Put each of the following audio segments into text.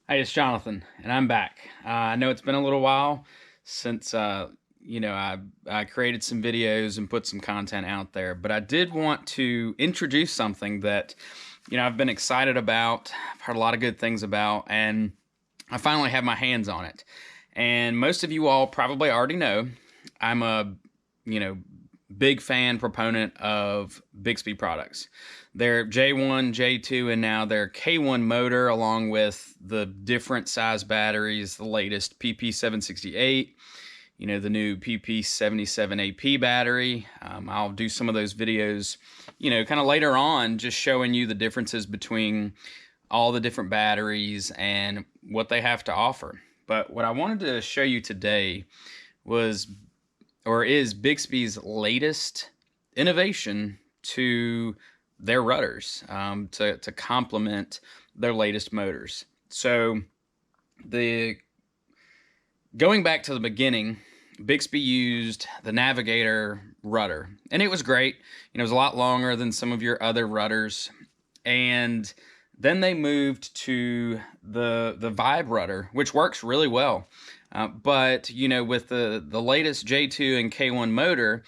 Hey, it's Jonathan, and I'm back. I know it's been a little while since I created some videos and put some content out there, but I did want to introduce something that I've been excited about. I've heard a lot of good things about, and I finally have my hands on it. And most of you all probably already know I'm a you know big fan proponent of Bixpy products. Their J1, J2, and now their K1 motor, along with the different size batteries, the latest PP768, the new PP77AP battery. I'll do some of those videos, kind of later on, just showing you the differences between all the different batteries and what they have to offer. But what I wanted to show you today was or is Bixby's latest innovation to their rudders, to complement their latest motors. So the going back to the beginning, Bixby used the Navigator rudder, and it was great. It was a lot longer than some of your other rudders, and then they moved to the Vibe rudder, which works really well. But with the latest J2 and K1 motor,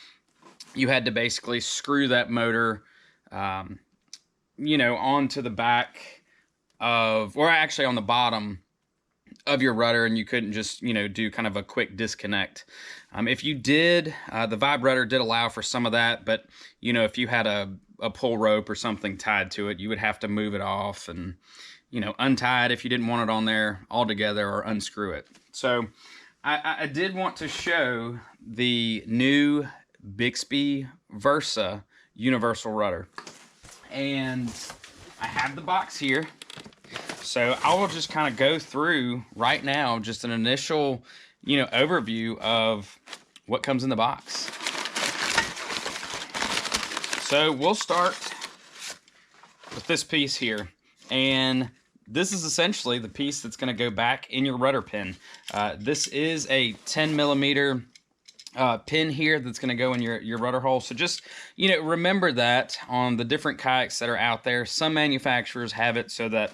you had to basically screw that motor, onto the back of, or actually on the bottom of your rudder, and you couldn't just do kind of a quick disconnect. If you did, the Vibe rudder did allow for some of that, but if you had a pull rope or something tied to it, you would have to move it off and untie it if you didn't want it on there altogether, or unscrew it. So I did want to show the new Bixpy Versa Universal Rudder, and I have the box here. So I will just kind of go through right now just an initial overview of what comes in the box. So we'll start with this piece here, and this is essentially the piece that's going to go back in your rudder pin. This is a 10 millimeter pin here that's going to go in your rudder hole. So just remember that on the different kayaks that are out there, some manufacturers have it so that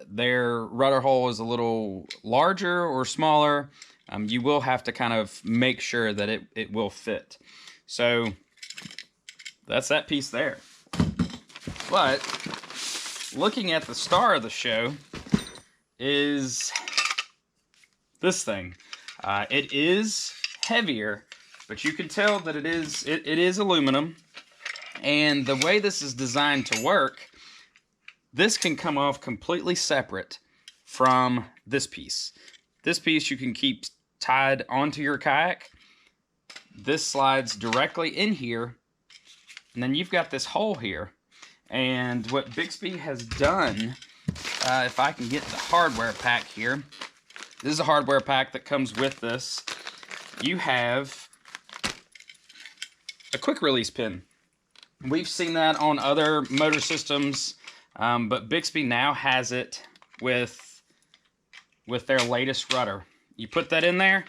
their rudder hole is a little larger or smaller. You will have to kind of make sure that it will fit. So that's that piece there. But looking at the star of the show is this thing. It is heavier, but you can tell that it is aluminum. And the way this is designed to work, this can come off completely separate from this piece. This piece you can keep tied onto your kayak. This slides directly in here, and then you've got this hole here. And what Bixby has done, if I can get the hardware pack here, this is a hardware pack that comes with this. You have a quick release pin. We've seen that on other motor systems, but Bixby now has it with their latest rudder. You put that in there,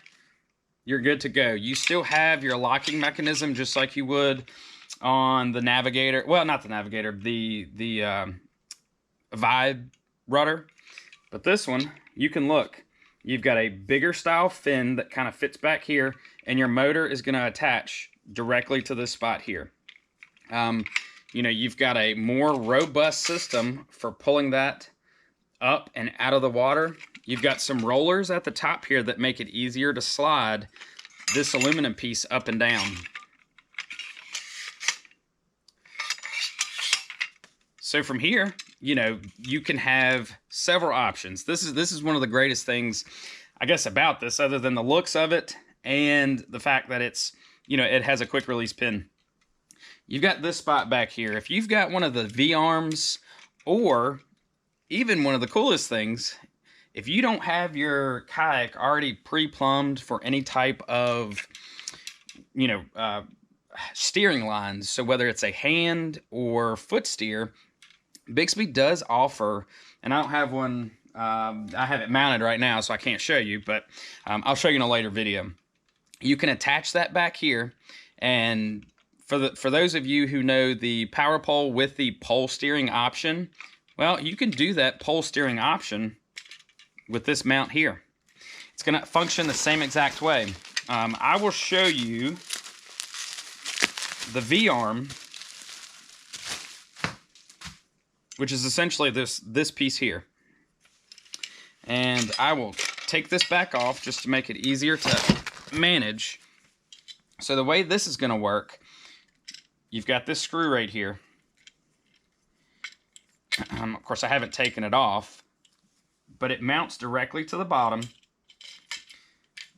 you're good to go. You still have your locking mechanism just like you would on the Navigator. Well, not the Navigator, the Vibe rudder. But this one, you can look. You've got a bigger style fin that kind of fits back here, and your motor is going to attach directly to this spot here. You've got a more robust system for pulling that up and out of the water. You've got some rollers at the top here that make it easier to slide this aluminum piece up and down. So from here, you can have several options. This is one of the greatest things, I guess, about this, other than the looks of it and the fact that it's, it has a quick release pin. You've got this spot back here. If you've got one of the V-arms, or even one of the coolest things, if you don't have your kayak already pre-plumbed for any type of, steering lines, so whether it's a hand or foot steer, Bixby does offer, and I don't have one, I have it mounted right now, so I can't show you, but I'll show you in a later video. You can attach that back here, and for those of you who know the power pole with the pole steering option, Well, you can do that pole steering option with this mount here. It's going to function the same exact way. I will show you the V-arm, which is essentially this piece here. And I will take this back off just to make it easier to manage. So the way this is going to work, you've got this screw right here. Of course, I haven't taken it off, but it mounts directly to the bottom.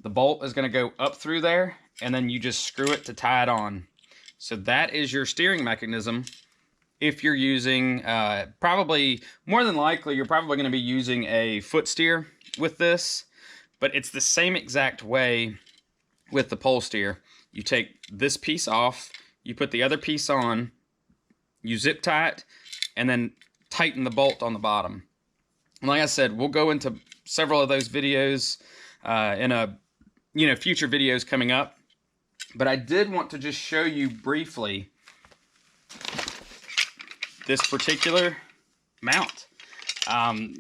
The bolt is going to go up through there, and then you just screw it to tie it on. So that is your steering mechanism. If you're using, probably, more than likely, you're probably going to be using a foot steer with this, but it's the same exact way with the pole steer. You take this piece off, you put the other piece on, you zip tie it, and then tighten the bolt on the bottom. And like I said, we'll go into several of those videos in future videos coming up. But I did want to just show you briefly this particular mount.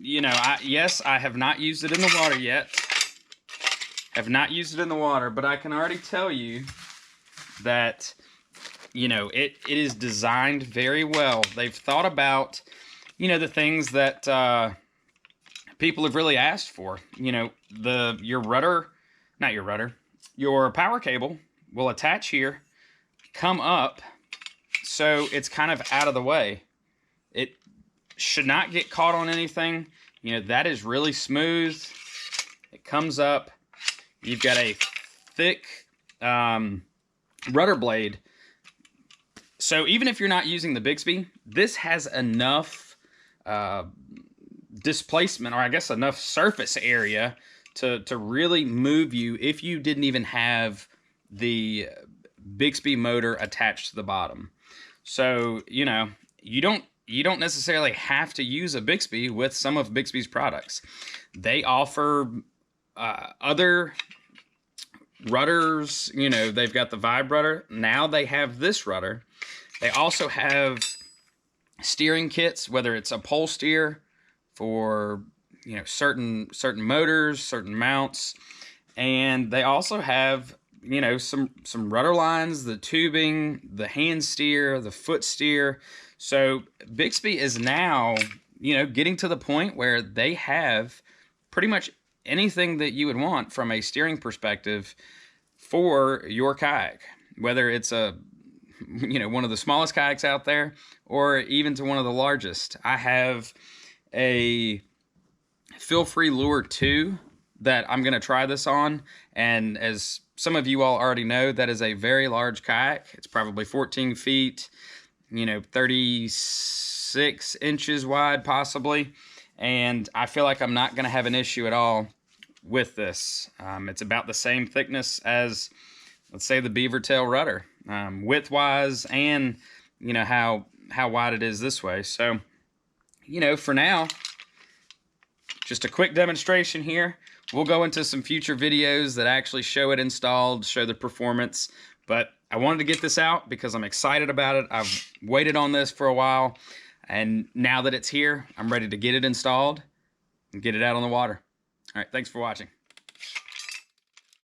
Yes, I have not used it in the water yet. Have not used it in the water, but I can already tell you that, it is designed very well. They've thought about, the things that people have really asked for. Your power cable will attach here, come up, so it's kind of out of the way. It should not get caught on anything. That is really smooth. It comes up. You've got a thick rudder blade. So even if you're not using the Bixpy, this has enough displacement, or I guess enough surface area to really move you if you didn't even have the Bixpy motor attached to the bottom. So, you don't necessarily have to use a Bixpy with some of Bixpy's products. They offer other rudders. They've got the Vibe rudder. Now they have this rudder. They also have steering kits, whether it's a pole steer for certain motors, certain mounts, and they also have some rudder lines, the tubing, the hand steer, the foot steer. So Bixpy is now getting to the point where they have pretty much anything that you would want from a steering perspective for your kayak, whether it's one of the smallest kayaks out there or even to one of the largest. I have a Feel-Free Lure 2 that I'm going to try this on, and as some of you all already know, that is a very large kayak. It's probably 14 feet, 36 inches wide possibly, and I feel like I'm not going to have an issue at all with this. It's about the same thickness as, let's say, the beaver tail rudder, width-wise, and how wide it is this way. So, for now, just a quick demonstration here. We'll go into some future videos that actually show it installed, show the performance. But I wanted to get this out because I'm excited about it. I've waited on this for a while, and now that it's here, I'm ready to get it installed and get it out on the water. All right, thanks for watching.